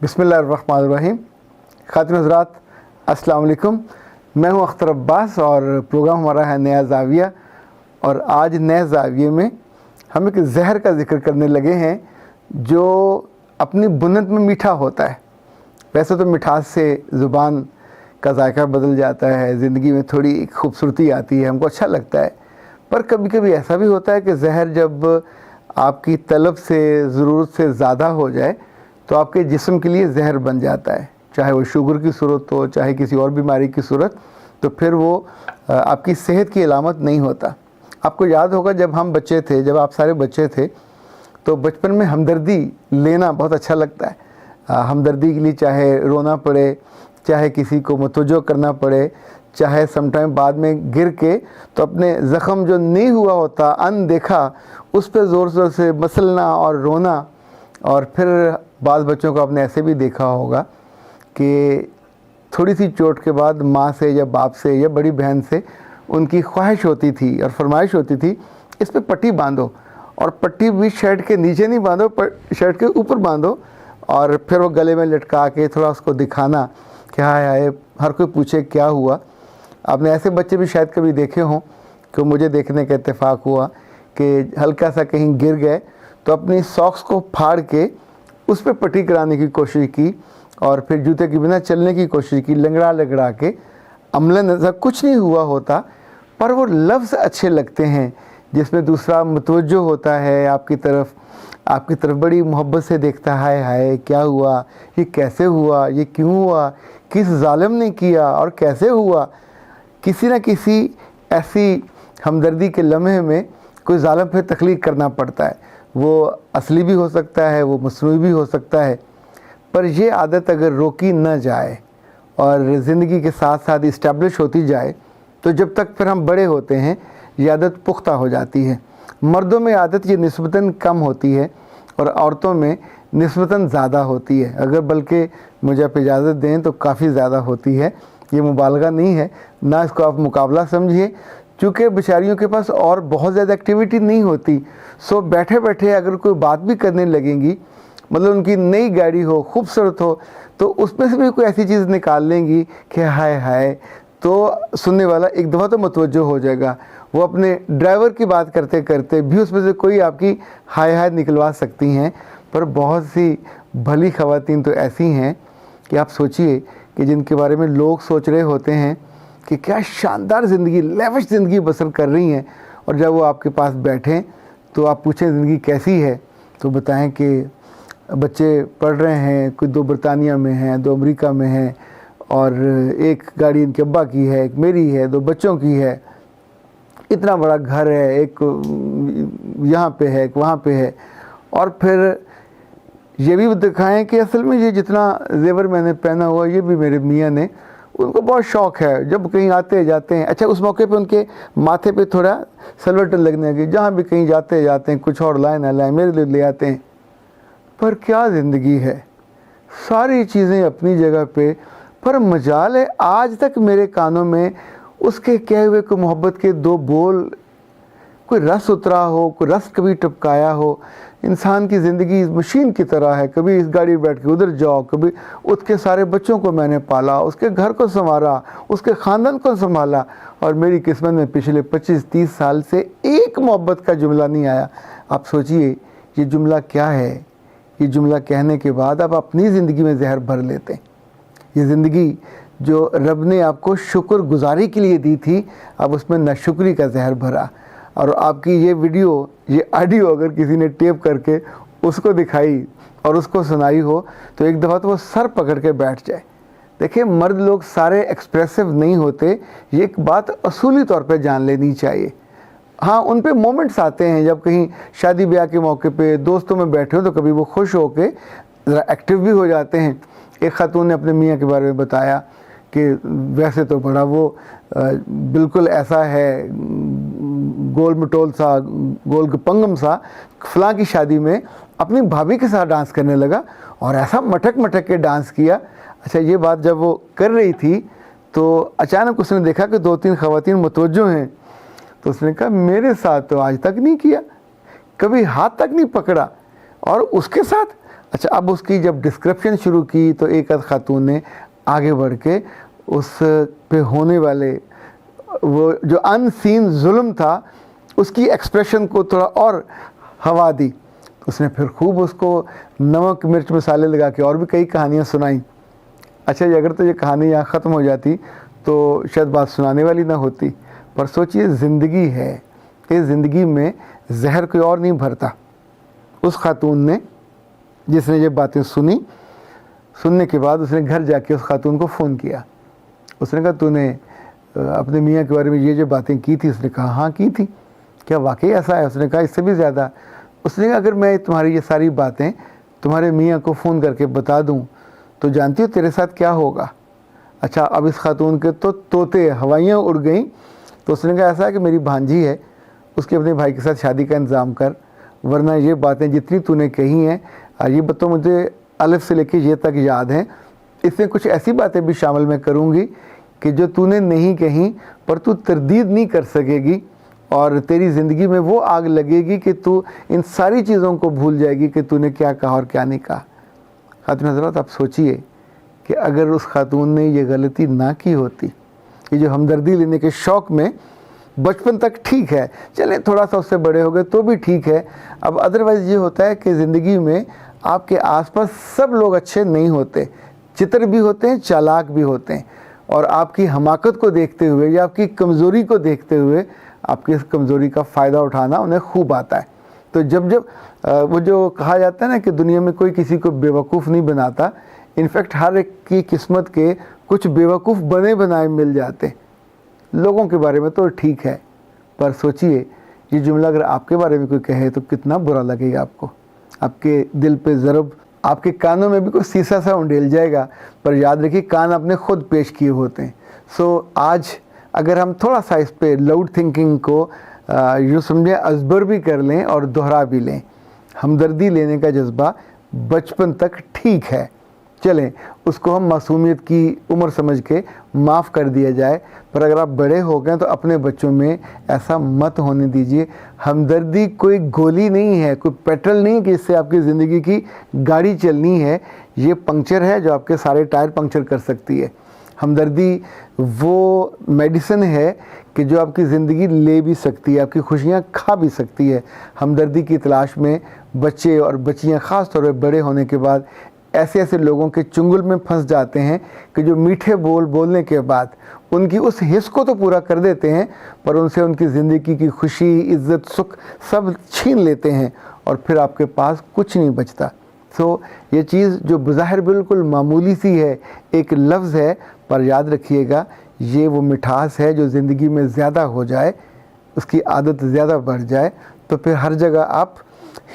बिस्मिल्लाहिर्रहमानिर्रहीम। खातिन हज़रात अस्सलाम वालेकुम। मैं हूं अख्तर अब्बास और प्रोग्राम हमारा है नया ज़ाविया। और आज नए ज़ाविये में हम एक ज़हर का ज़िक्र करने लगे हैं जो अपनी बुनियत में मीठा होता है। वैसे तो मिठास से ज़ुबान का जायका बदल जाता है, ज़िंदगी में थोड़ी खूबसूरती आती है, हमको अच्छा लगता है। पर कभी कभी ऐसा भी होता है कि ज़हर जब आपकी तलब से ज़रूरत से ज़्यादा हो जाए तो आपके जिस्म के लिए ज़हर बन जाता है, चाहे वो शुगर की सूरत हो, चाहे किसी और बीमारी की सूरत। तो फिर वो आपकी सेहत की अलामत नहीं होता। आपको याद होगा जब हम बच्चे थे, जब आप सारे बच्चे थे, तो बचपन में हमदर्दी लेना बहुत अच्छा लगता है। हमदर्दी के लिए चाहे रोना पड़े, चाहे किसी को मुतवज्जो करना पड़े, चाहे समटाइम बाद में गिर के तो अपने ज़ख़म जो नहीं हुआ होता अनदेखा उस पर ज़ोर ज़ोर से मसलना और रोना। और फिर बाज़ बच्चों को आपने ऐसे भी देखा होगा कि थोड़ी सी चोट के बाद माँ से या बाप से या बड़ी बहन से उनकी ख्वाहिश होती थी और फरमाइश होती थी, इस पे पट्टी बांधो। और पट्टी भी शर्ट के नीचे नहीं बांधो, शर्ट के ऊपर बांधो। और फिर वो गले में लटका के थोड़ा उसको दिखाना कि हाय हाय, हर कोई पूछे क्या हुआ। आपने ऐसे बच्चे भी शायद कभी देखे हों कि मुझे देखने का इत्तेफाक हुआ कि हल्का सा कहीं गिर गए तो अपनी सॉक्स को फाड़ के उस पर पट्टी कराने की कोशिश की और फिर जूते के बिना चलने की कोशिश की, लंगड़ा लंगड़ा के। अमलन ऐसा कुछ नहीं हुआ होता, पर वो लफ्ज़ अच्छे लगते हैं जिसमें दूसरा मुतवज्जो होता है आपकी तरफ बड़ी मोहब्बत से देखता है, हाय हाय क्या हुआ, ये कैसे हुआ, ये क्यों हुआ, किस जालिम ने किया और कैसे हुआ। किसी न किसी ऐसी हमदर्दी के लम्हे में कोई जालिम फिर तख्लीक करना पड़ता है। वो असली भी हो सकता है, वो मसनूई भी हो सकता है। पर ये आदत अगर रोकी न जाए और ज़िंदगी के साथ साथ इस्टेब्लिश होती जाए तो जब तक फिर हम बड़े होते हैं ये आदत पुख्ता हो जाती है। मर्दों में आदत ये निस्बतन कम होती है और औरतों में निस्बतन ज़्यादा होती है। अगर बल्कि मुझे आप इजाज़त दें तो काफ़ी ज़्यादा होती है। ये मुबालगा नहीं है, ना इसको आप मुकाबला समझिए, चूँकि बेचारियों के पास और बहुत ज़्यादा एक्टिविटी नहीं होती। सो बैठे बैठे अगर कोई बात भी करने लगेंगी, मतलब उनकी नई गाड़ी हो, खूबसूरत हो, तो उसमें से भी कोई ऐसी चीज़ निकाल लेंगी कि हाय हाय, तो सुनने वाला एक दफ़ा तो मुतवज्जो हो जाएगा। वो अपने ड्राइवर की बात करते करते भी उसमें से कोई आपकी हाय हाय निकलवा सकती हैं। पर बहुत सी भली ख़वातीन तो ऐसी हैं कि आप सोचिए कि जिनके बारे में लोग सोच रहे होते हैं कि क्या शानदार ज़िंदगी, लेविश ज़िंदगी बसर कर रही हैं, और जब वो आपके पास बैठें तो आप पूछें ज़िंदगी कैसी है तो बताएं कि बच्चे पढ़ रहे हैं, कोई 2 बरतानिया में हैं, 2 अमेरिका में हैं, और एक गाड़ी इनके अब्बा की है, एक मेरी है, 2 बच्चों की है, इतना बड़ा घर है, एक यहाँ पे है, एक वहाँ पे है। और फिर ये भी दिखाएं कि असल में ये जितना जेवर मैंने पहना हुआ ये भी मेरे मियाँ ने, उनको बहुत शौक़ है, जब कहीं आते जाते हैं। अच्छा, उस मौके पे उनके माथे पे थोड़ा सलवटन लगने लगी, जहाँ भी कहीं जाते हैं कुछ और लाए ना लाए मेरे लिए ले आते हैं। पर क्या ज़िंदगी है, सारी चीज़ें अपनी जगह पे, पर मजाल है आज तक मेरे कानों में उसके कहे हुए को मोहब्बत के 2 बोल, कोई रस उतरा हो, कोई रस कभी टपकाया हो। इंसान की ज़िंदगी मशीन की तरह है, कभी इस गाड़ी बैठ के उधर जाओ, कभी उसके सारे बच्चों को मैंने पाला, उसके घर को संवारा, उसके ख़ानदान को संभाला, और मेरी किस्मत में पिछले 25-30 साल से एक मोहब्बत का जुमला नहीं आया। आप सोचिए ये जुमला क्या है। ये जुमला कहने के बाद आप अपनी ज़िंदगी में जहर भर लेते हैं। ये ज़िंदगी जो रब ने आपको शुक्रगुजारी के लिए दी थी, अब उसमें नाशुक्री का जहर भरा। और आपकी ये वीडियो, ये ऑडियो अगर किसी ने टेप करके उसको दिखाई और उसको सुनाई हो तो एक दफ़ा तो वो सर पकड़ के बैठ जाए। देखिए, मर्द लोग सारे एक्सप्रेसिव नहीं होते, ये एक बात असूली तौर पे जान लेनी चाहिए। हाँ, उन पे मोमेंट्स आते हैं जब कहीं शादी ब्याह के मौके पे दोस्तों में बैठे हो तो कभी वो खुश हो के ज़रा एक्टिव भी हो जाते हैं। एक खातून ने अपने मियाँ के बारे में बताया कि वैसे तो बड़ा वो बिल्कुल ऐसा है, गोल मटोल सा, गोल गपंगम सा, फलां की शादी में अपनी भाभी के साथ डांस करने लगा और ऐसा मटक मटक के डांस किया। अच्छा, ये बात जब वो कर रही थी तो अचानक उसने देखा कि 2-3 ख़वातीन मुतवज्जो हैं, तो उसने कहा मेरे साथ तो आज तक नहीं किया, कभी हाथ तक नहीं पकड़ा। اور اس کے ساتھ اچھا اب اس کی جب ڈسکرپشن شروع کی تو ایک خاتون نے آگے بڑھ کے اس پہ ہونے والے وہ جو ان سین ظلم تھا اس کی ایکسپریشن کو تھوڑا اور ہوا دی. اس نے پھر خوب اس کو نمک مرچ مسالے لگا کے اور بھی کئی کہانیاں سنائیں. اچھا یہ اگر تو یہ کہانی یہاں ختم ہو جاتی تو شاید بات سنانے والی نہ ہوتی, پر سوچئے زندگی ہے کہ زندگی میں زہر کوئی اور نہیں بھرتا. اس خاتون نے جس نے یہ باتیں سننے کے بعد اس نے گھر جا کے اس خاتون کو فون کیا. اس نے کہا تو نے اپنے میاں کے بارے میں یہ باتیں کی تھی؟ اس نے کہا ہاں کی تھی. کیا واقعی ایسا ہے؟ اس نے کہا اس سے بھی زیادہ. اس نے کہا اگر میں تمہاری یہ ساری باتیں تمہارے میاں کو فون کر کے بتا دوں تو جانتی ہو تیرے ساتھ کیا ہوگا؟ اچھا اب اس خاتون کے تو طوطے ہوائیاں اڑ گئیں. تو اس نے کہا ایسا ہے کہ میری بھانجی ہے, اس کے اپنے بھائی کے ساتھ شادی کا انتظام کر, ورنہ یہ باتیں جتنی تو نے کہی ہیں یہ تو مجھے الف سے لے کے یہ تک یاد ہیں, اس میں کچھ ایسی باتیں بھی شامل میں کروں گی کہ جو تو نے نہیں کہیں پر تو تردید نہیں کر سکے گی, اور تیری زندگی میں وہ آگ لگے گی کہ تو ان ساری چیزوں کو بھول جائے گی کہ تو نے کیا کہا اور کیا نہیں کہا. خاتون حضرات آپ سوچئے کہ اگر اس خاتون نے یہ غلطی نہ کی ہوتی, یہ جو ہمدردی لینے کے شوق میں بچپن تک ٹھیک ہے, چلیں تھوڑا سا اس سے بڑے ہو گئے تو بھی ٹھیک ہے, اب ادروائز یہ ہوتا ہے کہ زندگی میں آپ کے آس پاس سب لوگ اچھے نہیں ہوتے, چتر بھی ہوتے ہیں, چالاک بھی ہوتے ہیں, اور آپ کی حماقت کو دیکھتے ہوئے یا آپ کی کمزوری کو دیکھتے ہوئے آپ کی اس کمزوری کا فائدہ اٹھانا انہیں خوب آتا ہے. تو جب وہ جو کہا جاتا ہے نا کہ دنیا میں کوئی کسی کو بیوقوف نہیں بناتا, انفیکٹ ہر ایک کی قسمت کے کچھ بیوقوف بنے بنائے مل جاتے ہیں. لوگوں کے بارے میں تو ٹھیک ہے, پر سوچئے یہ جملہ اگر آپ کے بارے میں کوئی کہے تو کتنا برا لگے گا آپ کو, آپ کے دل پہ ضرب, آپ کے کانوں میں بھی کوئی سیسا سا انڈیل جائے گا. پر یاد رکھیے کان آپ نے خود پیش کیے ہوتے ہیں. سو آج اگر ہم تھوڑا سا اس پہ لاؤڈ تھنکنگ کو یوں سمجھیں ازبر بھی کر لیں اور دہرا بھی لیں, ہمدردی لینے کا جذبہ بچپن تک ٹھیک ہے, چلیں اس کو ہم معصومیت کی عمر سمجھ کے معاف کر دیا جائے, پر اگر آپ بڑے ہو گئے تو اپنے بچوں میں ایسا مت ہونے دیجیے. ہمدردی کوئی گولی نہیں ہے, کوئی پیٹرول نہیں کہ اس سے آپ کی زندگی کی گاڑی چلنی ہے. یہ پنکچر ہے جو آپ کے سارے ٹائر پنکچر کر سکتی ہے. ہمدردی وہ میڈیسن ہے کہ جو آپ کی زندگی لے بھی سکتی ہے, آپ کی خوشیاں کھا بھی سکتی ہے. ہمدردی کی تلاش میں بچے اور بچیاں خاص طور پہ بڑے ہونے کے بعد ایسے لوگوں کے چنگل میں پھنس جاتے ہیں کہ جو میٹھے بول بولنے کے بعد ان کی اس حص کو تو پورا کر دیتے ہیں, پر ان سے ان کی زندگی کی خوشی, عزت, سکھ سب چھین لیتے ہیں, اور پھر آپ کے پاس کچھ نہیں بچتا. سو یہ چیز جو بظاہر بالکل معمولی سی ہے, ایک لفظ ہے, پر یاد رکھیے گا یہ وہ مٹھاس ہے جو زندگی میں زیادہ ہو جائے, اس کی عادت زیادہ بڑھ جائے تو پھر ہر جگہ آپ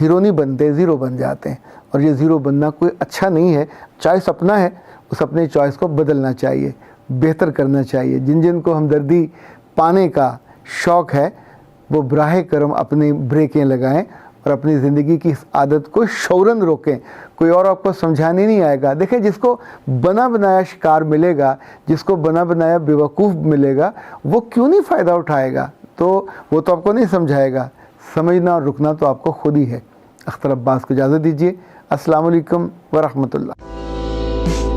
ہیرو نہیں بنتے, زیرو بن جاتے ہیں. اور یہ زیرو بننا کوئی اچھا نہیں ہے. چوائس اپنا ہے, اس اپنے چوائس کو بدلنا چاہیے, بہتر کرنا چاہیے. جن کو ہمدردی پانے کا شوق ہے وہ براہ کرم اپنی بریکیں لگائیں اور اپنی زندگی کی اس عادت کو شعوراً روکیں. کوئی اور آپ کو سمجھانے نہیں آئے گا. دیکھیں جس کو بنا بنایا شکار ملے گا, جس کو بنا بنایا بیوقوف ملے گا, وہ کیوں نہیں فائدہ اٹھائے گا؟ تو وہ تو آپ کو نہیں سمجھائے گا. سمجھنا اور رکنا تو آپ کو خود ہی ہے. اختر عباس کو اجازت دیجیے. السلام علیکم ورحمۃ اللہ.